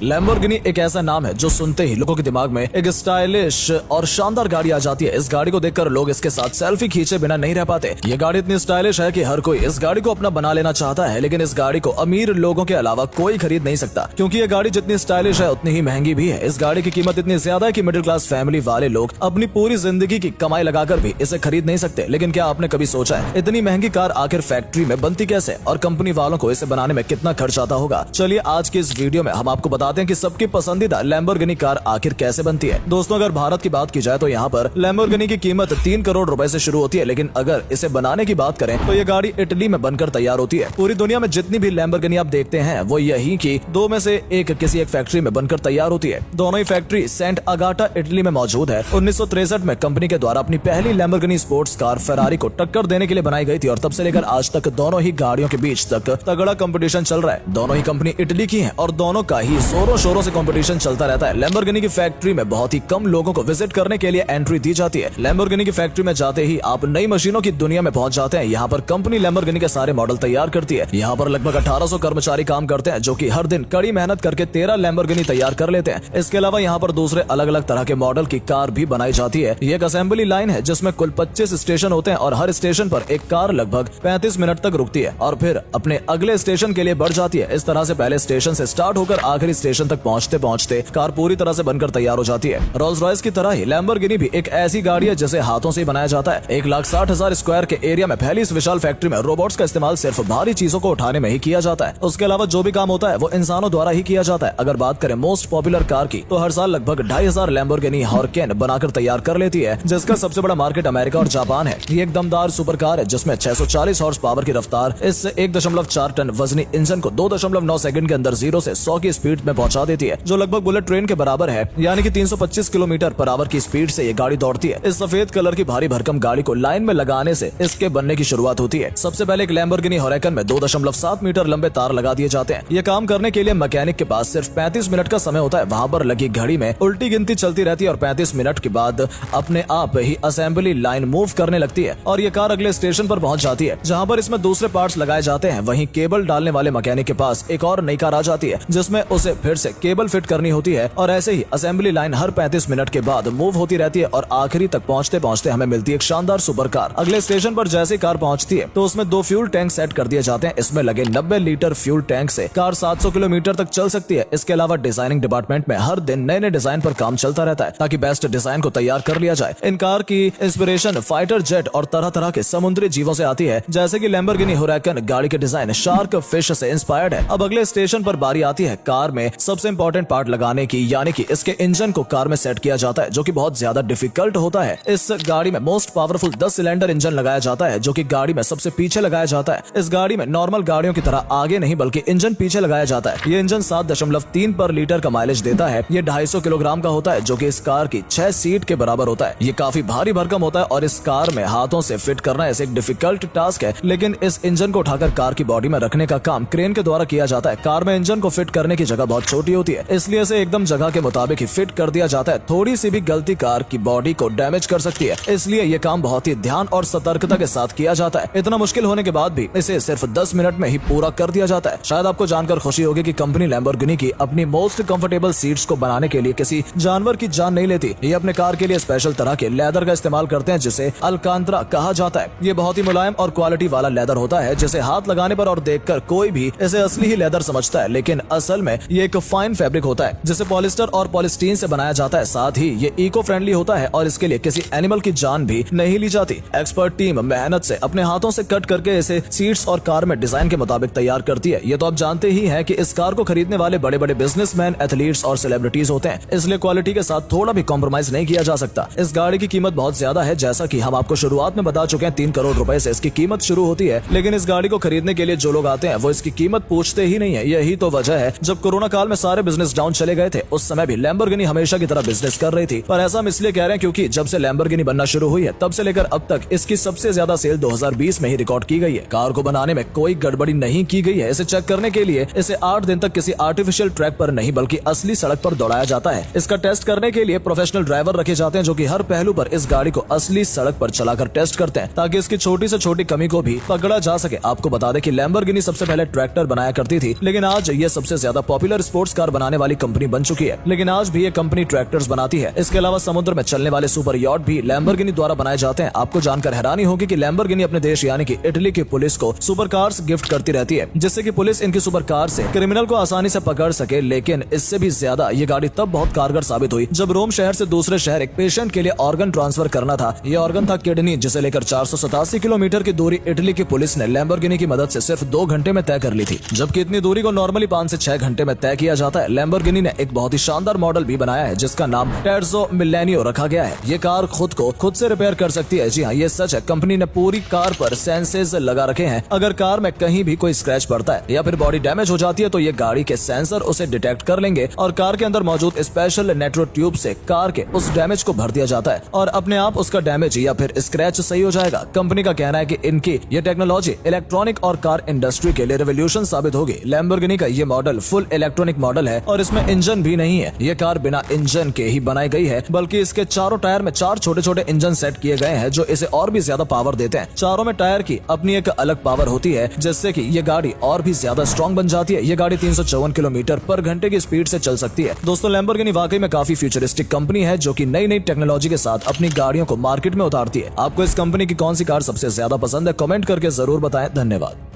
Lamborghini एक ऐसा नाम है जो सुनते ही लोगों के दिमाग में एक स्टाइलिश और शानदार गाड़ी आ जाती है। इस गाड़ी को देखकर लोग इसके साथ सेल्फी खींचे बिना नहीं रह पाते। ये गाड़ी इतनी स्टाइलिश है कि हर कोई इस गाड़ी को अपना बना लेना चाहता है, लेकिन इस गाड़ी को अमीर लोगों के अलावा कोई खरीद नहीं सकता, क्योंकि ये गाड़ी जितनी स्टाइलिश है उतनी ही महंगी भी है। इस गाड़ी की कीमत इतनी ज्यादा है कि मिडिल क्लास फैमिली वाले लोग अपनी पूरी जिंदगी की कमाई लगाकर भी इसे खरीद नहीं सकते। लेकिन क्या आपने कभी सोचा है इतनी महंगी कार आखिर फैक्ट्री में बनती कैसे और कंपनी वालों को इसे बनाने में कितना खर्च आता होगा? चलिए आज के इस वीडियो में हम आपको बताते हैं कि सबकी पसंदीदा लैम्बोर्गिनी कार आखिर कैसे बनती है। दोस्तों, अगर भारत की बात की जाए तो यहाँ पर लैम्बोर्गिनी की कीमत 3 करोड़ रुपए से शुरू होती है, लेकिन अगर इसे बनाने की बात करें तो ये गाड़ी इटली में बनकर तैयार होती है। पूरी दुनिया में जितनी भी लैम्बोर्गिनी आप देखते हैं वो यही की दो में से एक किसी एक फैक्ट्री में बनकर तैयार होती है। दोनों ही फैक्ट्री सेंट अगाटा इटली में मौजूद है। 1963 में कंपनी के द्वारा अपनी पहली लैम्बोर्गिनी स्पोर्ट्स कार फेरारी को टक्कर देने के लिए बनाई गई थी और तब से लेकर आज तक दोनों ही गाड़ियों के बीच तक तगड़ा कंपटीशन चल रहा है। दोनों ही कंपनी इटली की है और दोनों का ही जोरों शोरों से कंपटीशन चलता रहता है। लैम्बोर्गिनी की फैक्ट्री में बहुत ही कम लोगों को विजिट करने के लिए एंट्री दी जाती है। लैम्बोर्गिनी की फैक्ट्री में जाते ही आप नई मशीनों की दुनिया में पहुंच जाते हैं। यहाँ पर कंपनी लैम्बोर्गिनी के सारे मॉडल तैयार करती है। यहाँ पर लगभग 1800 कर्मचारी काम करते हैं, जो कि हर दिन कड़ी मेहनत करके 13 लैम्बोर्गिनी तैयार कर लेते हैं। इसके अलावा यहाँ पर दूसरे अलग अलग तरह के मॉडल की कार भी बनाई जाती है। ये एक असेंबली लाइन है जिसमें कुल 25 स्टेशन होते हैं और हर स्टेशन पर एक कार लगभग 35 मिनट तक रुकती है और फिर अपने अगले स्टेशन के लिए बढ़ जाती है। इस तरह से पहले स्टेशन से स्टार्ट होकर आखिरी स्टेशन तक पहुंचते पहुंचते कार पूरी तरह से बनकर तैयार हो जाती है। रोल्स रॉयस की तरह ही लैम्बोर्गिनी भी एक ऐसी गाड़ी है जिसे हाथों से बनाया जाता है। 1,60,000 स्क्वायर के एरिया में फैली इस विशाल फैक्ट्री में रोबोट्स का इस्तेमाल सिर्फ भारी चीजों को उठाने में ही किया जाता है। उसके अलावा जो भी काम होता है वो इंसानों द्वारा ही किया जाता है। अगर बात करें मोस्ट पॉपुलर कार की तो हर साल लगभग 2,500 लैम्बोर्गिनी हॉर्केन बनाकर तैयार कर लेती है, जिसका सबसे बड़ा मार्केट अमेरिका और जापान है। ये एक दमदार सुपर कार है जिसमें 640 हॉर्स पावर की रफ्तार इस 1.4 टन वजनी इंजन को 2.9 सेकंड के अंदर 0 से 100 की स्पीड में पहुंचा देती है, जो लगभग बुलेट ट्रेन के बराबर है। यानी कि 325 किलोमीटर पर आवर की स्पीड से ये गाड़ी दौड़ती है। इस सफेद कलर की भारी भरकम गाड़ी को लाइन में लगाने से इसके बनने की शुरुआत होती है। सबसे पहले एक लैम्बोर्गिनी हॉर्केन में 2.7 मीटर लंबे तार लगा दिए जाते हैं। ये काम करने के लिए मैकेनिक के पास सिर्फ 35 मिनट का समय होता है। वहाँ पर लगी घड़ी में उल्टी गिनती चलती रहती है और 35 मिनट के बाद अपने आप ही असेंबली लाइन मूव करने लगती है और ये कार अगले स्टेशन पर पहुंच जाती है, जहां पर इसमें दूसरे पार्ट्स लगाए जाते हैं। वहीं केबल डालने वाले मैकेनिक के पास एक और नई कार आ जाती है जिसमें उसे फिर से केबल फिट करनी होती है और ऐसे ही असेंबली लाइन हर 35 मिनट के बाद मूव होती रहती है और आखिरी तक पहुंचते पहुंचते हमें मिलती है एक शानदार सुपर कार। अगले स्टेशन पर जैसे कार पहुंचती है तो उसमें 2 फ्यूल टैंक सेट कर दिए जाते हैं। इसमें लगे 90 लीटर फ्यूल टैंक से कार 700 किलोमीटर तक चल सकती है। इसके अलावा डिजाइनिंग डिपार्टमेंट में हर दिन नए नए डिजाइन पर काम चलता रहता है ताकि बेस्ट डिजाइन को तैयार कर लिया जाए। इन कार की इंस्पिरेशन फाइटर जेट और तरह तरह के समुद्री जीवों से आती है, जैसे कि लैम्बोर्गिनी हुरैकन गाड़ी के डिजाइन शार्क फिश से इंस्पायर्ड है। अब अगले स्टेशन पर बारी आती है कार में सबसे इंपॉर्टेंट पार्ट लगाने की, यानी कि इसके इंजन को कार में सेट किया जाता है, जो कि बहुत ज्यादा डिफिकल्ट होता है। इस गाड़ी में मोस्ट पावरफुल 10 सिलेंडर इंजन लगाया जाता है, जो कि गाड़ी में सबसे पीछे लगाया जाता है। इस गाड़ी में नॉर्मल गाड़ियों की तरह आगे नहीं बल्कि इंजन पीछे लगाया जाता है। ये इंजन 7.3 पर लीटर का माइलेज देता है। ये 250 किलोग्राम का होता है, जो कि इस कार की 6 सीट के बराबर होता है। ये काफी भारी भरकम होता है और इस कार में हाथों से फिट करना ऐसे एक डिफिकल्ट टास्क है, लेकिन इस इंजन को उठाकर कार की बॉडी में रखने का काम क्रेन के द्वारा किया जाता है। कार में इंजन को फिट करने की जगह बहुत छोटी होती है, इसलिए इसे एकदम जगह के मुताबिक ही फिट कर दिया जाता है। थोड़ी सी भी गलती कार की बॉडी को डैमेज कर सकती है, इसलिए ये काम बहुत ही ध्यान और सतर्कता के साथ किया जाता है। इतना मुश्किल होने के बाद भी इसे सिर्फ 10 मिनट में ही पूरा कर दिया जाता है। शायद आपको जानकर खुशी होगी कि कंपनी लैम्बोर्गिनी की अपनी मोस्ट कंफर्टेबल सीट्स को बनाने के लिए किसी जानवर की जान नहीं लेती। ये अपने कार के लिए स्पेशल तरह के लेदर का इस्तेमाल करते हैं जिसे अलकांतरा कहा जाता है। ये बहुत ही मुलायम और क्वालिटी वाला लेदर होता है जिसे हाथ लगाने पर और देखकर कोई भी इसे असली ही लेदर समझता है, लेकिन असल में ये एक फाइन फैब्रिक होता है जिसे पॉलिस्टर और पॉलिस्टीन से बनाया जाता है। साथ ही ये इको फ्रेंडली होता है और इसके लिए किसी एनिमल की जान भी नहीं ली जाती। एक्सपर्ट टीम मेहनत से अपने हाथों से कट करके इसे सीट्स और कार में डिजाइन के मुताबिक तैयार करती है। ये तो आप जानते ही हैं कि इस कार को खरीदने वाले बड़े बड़े बिजनेसमैन, एथलीट्स और सेलिब्रिटीज होते हैं, इसलिए क्वालिटी के साथ थोड़ा भी कॉम्प्रोमाइज नहीं किया जा सकता। इस गाड़ी की कीमत बहुत ज्यादा है, जैसा कि हम आपको शुरुआत में बता चुके हैं। 3 करोड़ रुपए से इसकी कीमत शुरू होती है, लेकिन इस गाड़ी को खरीदने के लिए जो लोग आते हैं वो इसकी कीमत पूछते ही नहीं है। यही तो वजह है जब कोरोना काल में सारे बिजनेस डाउन चले गए थे, उस समय भी लैम्बोर्गिनी हमेशा की तरह बिजनेस कर रही थी। पर ऐसा हम इसलिए कह रहे हैं क्योंकि जब से लैम्बोर्गिनी बनना शुरू हुई है तब से लेकर अब तक इसकी सबसे ज्यादा सेल 2020 में ही रिकॉर्ड की गई है। कार को बनाने में कोई गड़बड़ी नहीं की गई है। इसे चेक करने के लिए इसे 8 दिन तक किसी आर्टिफिशियल ट्रैक पर नहीं बल्कि असली सड़क पर दौड़ाया जाता है। इसका टेस्ट करने के लिए प्रोफेशनल ड्राइवर रखे जाते हैं, जो कि हर पहलू पर इस गाड़ी को असली सड़क पर चलाकर टेस्ट करते हैं ताकि इसकी छोटी से छोटी कमी को भी पकड़ा जा सके। आपको बता दें कि लैम्बोर्गिनी सबसे पहले ट्रैक्टर बनाया करती थी, लेकिन आज ये सबसे ज्यादा पॉपुलर स्पोर्ट्स कार बनाने वाली कंपनी बन चुकी है, लेकिन आज भी ये कंपनी ट्रैक्टर्स बनाती है। इसके अलावा समुद्र में चलने वाले सुपर यॉट भी लैम्बोर्गिनी द्वारा बनाए जाते हैं। आपको जानकर हैरानी होगी कि लैम्बोर्गिनी अपने देश यानी कि इटली की पुलिस को सुपर कार्स गिफ्ट करती रहती है, जिससे कि पुलिस इनकी सुपर कार से क्रिमिनल को आसानी से पकड़ सके। लेकिन इससे भी ज्यादा ये गाड़ी तब बहुत कारगर साबित हुई जब रोम शहर से दूसरे शहर एक पेशेंट के लिए ऑर्गन ट्रांसफर करना था। ये ऑर्गन था किडनी, जिसे लेकर 487 किलोमीटर की दूरी इटली की पुलिस ने लैम्बोर्गिनी की मदद से सिर्फ 2 घंटे में तय कर ली थी, जबकि इतनी दूरी को नॉर्मली 5 से 6 घंटे में तय किया जाता है। लैम्बोर्गिनी ने एक बहुत ही शानदार मॉडल भी बनाया है जिसका नाम टेर्जो मिलेनियो रखा गया है। ये कार खुद से रिपेयर कर सकती है। जी हाँ, ये सच है। कंपनी ने पूरी कार पर सेंसर्स लगा रखे हैं। अगर कार में कहीं भी कोई स्क्रैच पड़ता है या फिर बॉडी डैमेज हो जाती है तो ये गाड़ी के सेंसर उसे डिटेक्ट कर लेंगे और कार के अंदर मौजूद स्पेशल नेट्रो ट्यूब से कार के उस डैमेज को भर दिया जाता है और अपने आप उसका डैमेज या फिर स्क्रैच सही हो जाएगा। कंपनी का कहना है कि इनकी ये टेक्नोलॉजी इलेक्ट्रॉनिक और कार इंडस्ट्री के लिए रेवोल्यूशन साबित होगी। लैम्बोर्गिनी का ये मॉडल फुल इलेक्ट्रॉनिक मॉडल है और इसमें इंजन भी नहीं है। ये कार बिना इंजन के ही बनाई गई है, बल्कि इसके चारों टायर में 4 छोटे-छोटे इंजन सेट किए गए हैं जो इसे और भी ज्यादा पावर देते हैं। चारों में टायर की अपनी एक अलग पावर होती है, जिससे कि ये गाड़ी और भी ज्यादा स्ट्रॉन्ग बन जाती है। ये गाड़ी 354 किलोमीटर पर घंटे की स्पीड से चल सकती है। दोस्तों, लैम्बोर्गिनी वाकई में काफी फ्यूचरिस्टिक कंपनी है जो कि नई टेक्नोलॉजी के साथ अपनी गाड़ियों को मार्केट में उतारती है। आपको इस कंपनी की कौन सी कार सबसे ज्यादा पसंद है? कमेंट करके जरूर बताएं। धन्यवाद।